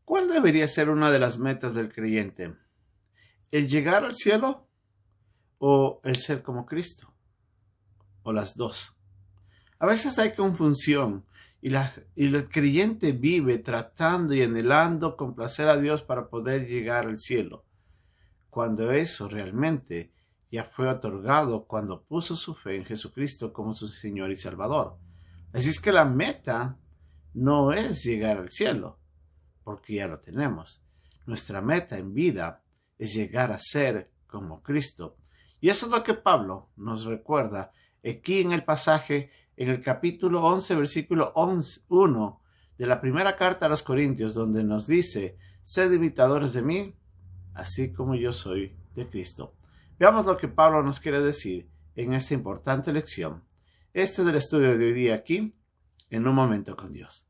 ¿Cuál debería ser una de las metas del creyente? ¿El llegar al cielo o el ser como Cristo? ¿O las dos? A veces hay confusión y el creyente vive tratando y anhelando complacer a Dios para poder llegar al cielo, cuando eso realmente ya fue otorgado cuando puso su fe en Jesucristo como su Señor y Salvador. Así es que la meta no es llegar al cielo, porque ya lo tenemos. Nuestra meta en vida es llegar a ser como Cristo. Y eso es lo que Pablo nos recuerda aquí en el pasaje, en el capítulo 11, versículo 1 de la primera carta a los Corintios, donde nos dice: sed imitadores de mí, así como yo soy de Cristo. Veamos lo que Pablo nos quiere decir en esta importante lección. Este es el estudio de hoy día aquí, en Un Momento con Dios.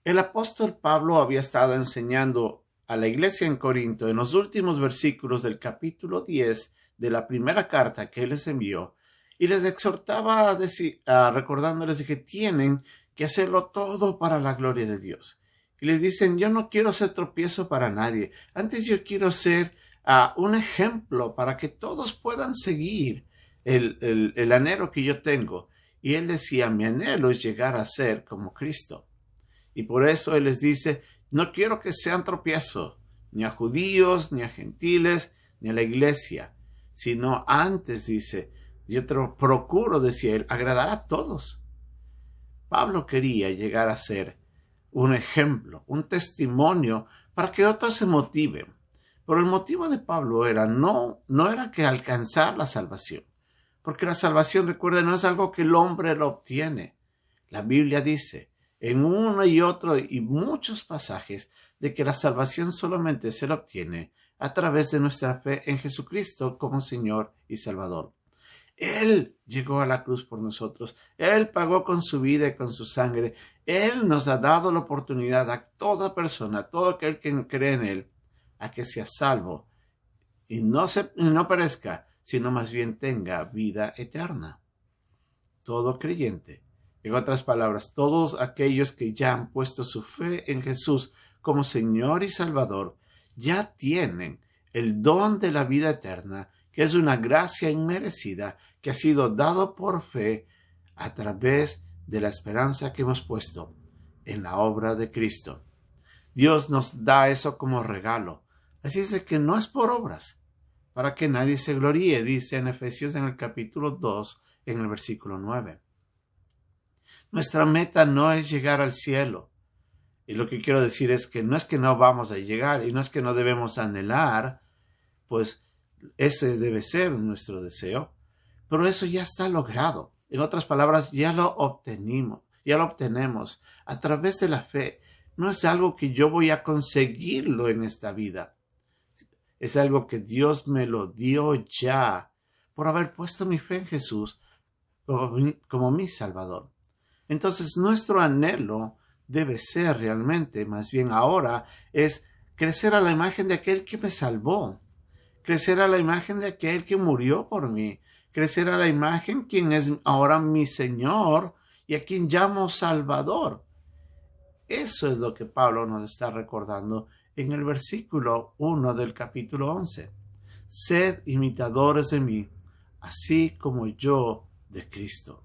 El apóstol Pablo había estado enseñando a la iglesia en Corinto en los últimos versículos del capítulo 10 de la primera carta que él les envió, y les exhortaba recordándoles que tienen que hacerlo todo para la gloria de Dios. Y les dicen: yo no quiero ser tropiezo para nadie, antes yo quiero ser un ejemplo para que todos puedan seguir el anhelo que yo tengo. Y él decía: mi anhelo es llegar a ser como Cristo. Y por eso él les dice: no quiero que sean tropiezo, ni a judíos, ni a gentiles, ni a la iglesia, sino antes, dice, yo procuro, decía él, agradar a todos. Pablo quería llegar a ser un ejemplo, un testimonio para que otros se motiven. Pero el motivo de Pablo no era que alcanzar la salvación, porque la salvación, recuerden, no es algo que el hombre lo obtiene. La Biblia dice en uno y otro y muchos pasajes de que la salvación solamente se la obtiene a través de nuestra fe en Jesucristo como Señor y Salvador. Él llegó a la cruz por nosotros. Él pagó con su vida y con su sangre. Él nos ha dado la oportunidad a toda persona, a todo aquel que cree en Él, a que sea salvo y no perezca, sino más bien tenga vida eterna. Todo creyente, en otras palabras, todos aquellos que ya han puesto su fe en Jesús como Señor y Salvador, ya tienen el don de la vida eterna, que es una gracia inmerecida que ha sido dado por fe a través de la esperanza que hemos puesto en la obra de Cristo. Dios nos da eso como regalo. Así es de que no es por obras, para que nadie se gloríe, dice en Efesios en el capítulo 2, en el versículo 9. Nuestra meta no es llegar al cielo. Y lo que quiero decir es que no vamos a llegar y no es que no debemos anhelar, pues ese debe ser nuestro deseo, pero eso ya está logrado. En otras palabras, ya lo obtenemos a través de la fe. No es algo que yo voy a conseguirlo en esta vida. Es algo que Dios me lo dio ya por haber puesto mi fe en Jesús como mi Salvador. Entonces, nuestro anhelo debe ser realmente, más bien ahora, es crecer a la imagen de aquel que me salvó, crecer a la imagen de aquel que murió por mí, crecer a la imagen quien es ahora mi Señor y a quien llamo Salvador. Eso es lo que Pablo nos está recordando en el versículo 1 del capítulo 11. Sed imitadores de mí, así como yo de Cristo.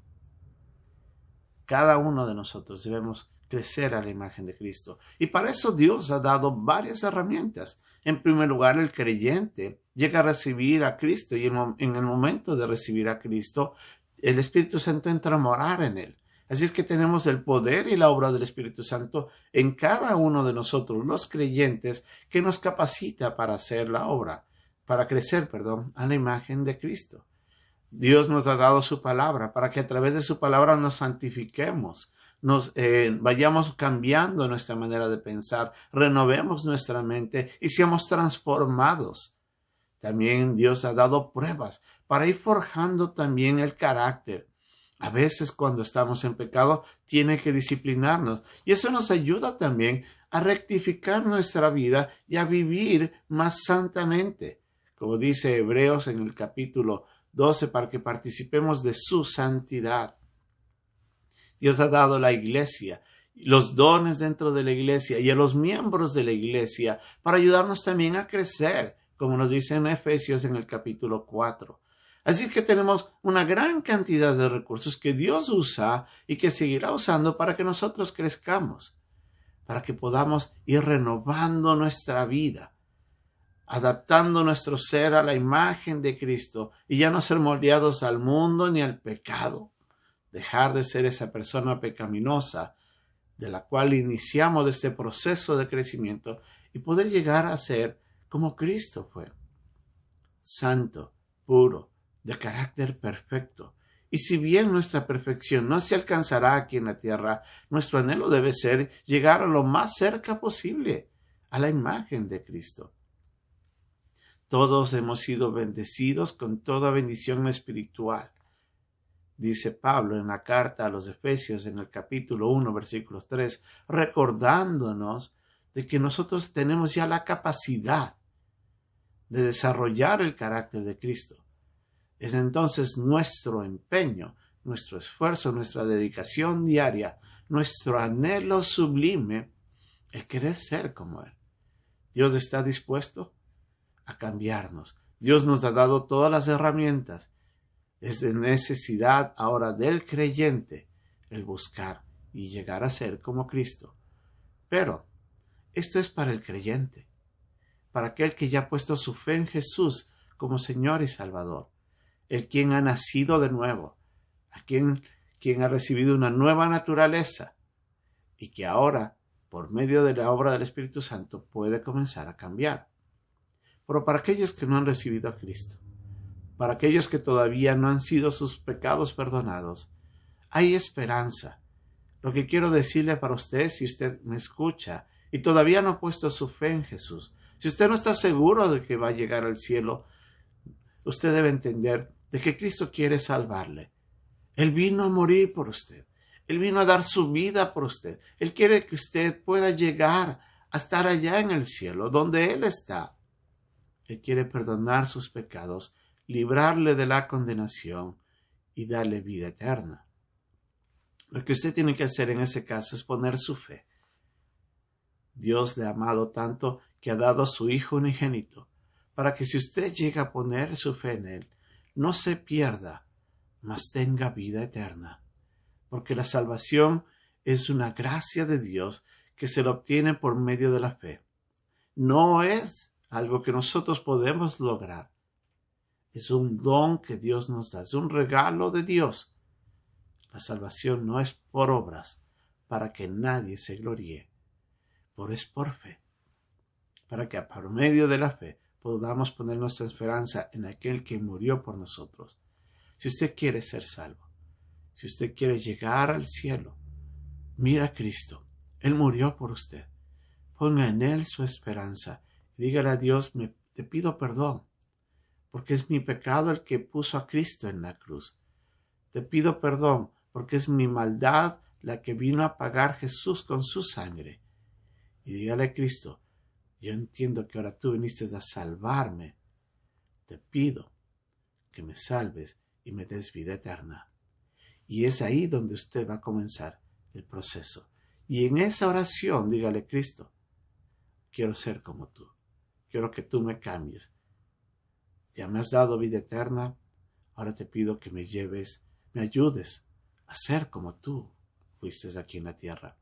Cada uno de nosotros debemos crecer a la imagen de Cristo. Y para eso Dios ha dado varias herramientas. En primer lugar, el creyente llega a recibir a Cristo y en el momento de recibir a Cristo, el Espíritu Santo entra a morar en él. Así es que tenemos el poder y la obra del Espíritu Santo en cada uno de nosotros, los creyentes, que nos capacita para hacer la obra, para crecer, a la imagen de Cristo. Dios nos ha dado su palabra para que a través de su palabra nos santifiquemos, nos vayamos cambiando nuestra manera de pensar, renovemos nuestra mente y seamos transformados. También Dios ha dado pruebas para ir forjando también el carácter. A veces cuando estamos en pecado tiene que disciplinarnos y eso nos ayuda también a rectificar nuestra vida y a vivir más santamente. como dice Hebreos en el capítulo 12, para que participemos de su santidad. Dios ha dado la iglesia, los dones dentro de la iglesia y a los miembros de la iglesia para ayudarnos también a crecer, como nos dice en Efesios en el capítulo 4. Así que tenemos una gran cantidad de recursos que Dios usa y que seguirá usando para que nosotros crezcamos, para que podamos ir renovando nuestra vida, adaptando nuestro ser a la imagen de Cristo y ya no ser moldeados al mundo ni al pecado. Dejar de ser esa persona pecaminosa de la cual iniciamos este proceso de crecimiento y poder llegar a ser como Cristo fue, santo, puro, de carácter perfecto. Y si bien nuestra perfección no se alcanzará aquí en la tierra, nuestro anhelo debe ser llegar a lo más cerca posible a la imagen de Cristo. Todos hemos sido bendecidos con toda bendición espiritual. Dice Pablo en la carta a los Efesios en el capítulo 1, versículos 3, recordándonos de que nosotros tenemos ya la capacidad de desarrollar el carácter de Cristo. Es entonces nuestro empeño, nuestro esfuerzo, nuestra dedicación diaria, nuestro anhelo sublime, el querer ser como Él. Dios está dispuesto a cambiarnos. Dios nos ha dado todas las herramientas. Es de necesidad ahora del creyente el buscar y llegar a ser como Cristo. Pero esto es para el creyente, para aquel que ya ha puesto su fe en Jesús como Señor y Salvador, el quien ha nacido de nuevo, quien ha recibido una nueva naturaleza y que ahora, por medio de la obra del Espíritu Santo, puede comenzar a cambiar. Pero para aquellos que no han recibido a Cristo, para aquellos que todavía no han sido sus pecados perdonados, hay esperanza. Lo que quiero decirle para usted, si usted me escucha y todavía no ha puesto su fe en Jesús, si usted no está seguro de que va a llegar al cielo, usted debe entender de que Cristo quiere salvarle. Él vino a morir por usted. Él vino a dar su vida por usted. Él quiere que usted pueda llegar a estar allá en el cielo, donde Él está. Él quiere perdonar sus pecados, librarle de la condenación y darle vida eterna. Lo que usted tiene que hacer en ese caso es poner su fe. Dios le ha amado tanto que ha dado a su Hijo unigénito, para que si usted llega a poner su fe en Él, no se pierda, mas tenga vida eterna. Porque la salvación es una gracia de Dios que se la obtiene por medio de la fe. No es algo que nosotros podemos lograr. Es un don que Dios nos da, es un regalo de Dios. La salvación no es por obras, para que nadie se gloríe, pero es por fe, para que por medio de la fe podamos poner nuestra esperanza en aquel que murió por nosotros. Si usted quiere ser salvo, si usted quiere llegar al cielo, mira a Cristo. Él murió por usted. Ponga en Él su esperanza. Dígale a Dios, te pido perdón, porque es mi pecado el que puso a Cristo en la cruz. Te pido perdón, porque es mi maldad la que vino a pagar Jesús con su sangre. Y dígale a Cristo, yo entiendo que ahora tú viniste a salvarme. Te pido que me salves y me des vida eterna. Y es ahí donde usted va a comenzar el proceso. Y en esa oración, dígale, Cristo, quiero ser como tú. Quiero que tú me cambies. Ya me has dado vida eterna. Ahora te pido que me ayudes a ser como tú fuiste aquí en la tierra.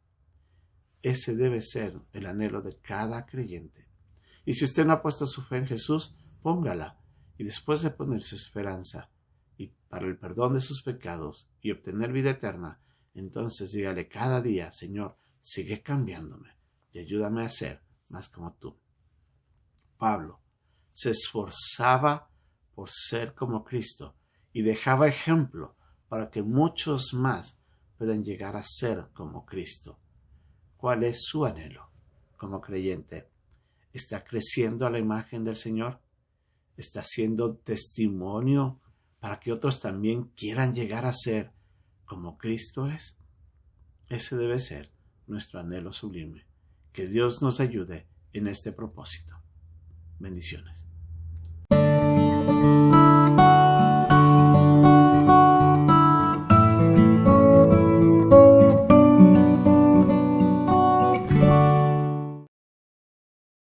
Ese debe ser el anhelo de cada creyente. Y si usted no ha puesto su fe en Jesús, póngala. Y después de poner su esperanza y para el perdón de sus pecados y obtener vida eterna, entonces dígale cada día, Señor, sigue cambiándome y ayúdame a ser más como tú. Pablo se esforzaba por ser como Cristo y dejaba ejemplo para que muchos más puedan llegar a ser como Cristo. ¿Cuál es su anhelo como creyente? ¿Está creciendo a la imagen del Señor? ¿Está siendo testimonio para que otros también quieran llegar a ser como Cristo es? Ese debe ser nuestro anhelo sublime. Que Dios nos ayude en este propósito. Bendiciones.